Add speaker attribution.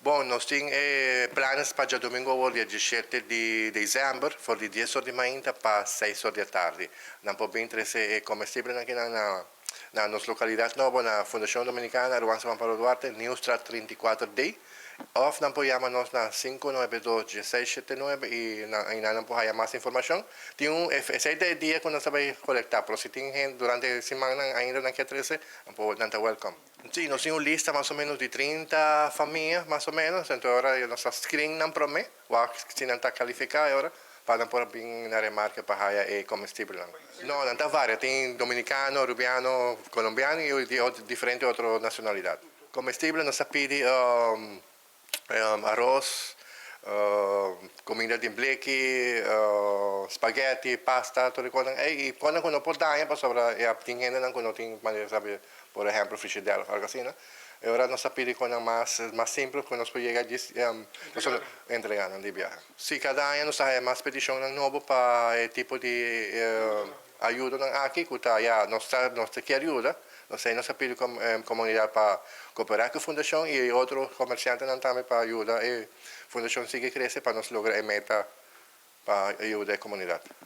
Speaker 1: Bom, nós temos planos para o domingo, o dia 17 de dezembro, for de 10 horas de manhã para 6 horas da tarde. Não pode ser comestível aqui na nossa localidade nova, na Fundação Dominicana, Juan Pablo Duarte, Newstrat 34D. Of não pode chamar nós na 592-1679 e ainda não pode mais informação. Tem esse dia que nós vamos coletar, mas se tem gente durante a semana ainda não quer trazer, não pode welcome. Sim, nós temos uma lista mais ou menos de 30 famílias, mais ou menos, então agora nós screenamos para mim, se não está qualificado agora, para pôr bem na remarca para é comestível. Não, não está várias, tem dominicano, rubiano, colombiano e de diferentes outras nacionalidades. Comestível nós pedimos arroz, comida de bleque, spaghetti, pasta, tudo isso. E quando não pode dar, para sobrar, tem gente que não tem maneira, sabe, por exemplo, frigideira, algo assim, né? E agora nós pedimos coisas mais simples, que nós podemos chegar a entregar de viagem. Se cada ano nós temos mais petições novas para tipo de ajuda aqui, que nós queremos ajuda. Nós pedimos a comunidade para cooperar com a Fundação e outros comerciantes também para ajudar. A Fundação sigue crescendo para nós lograr a meta para ajudar a comunidade.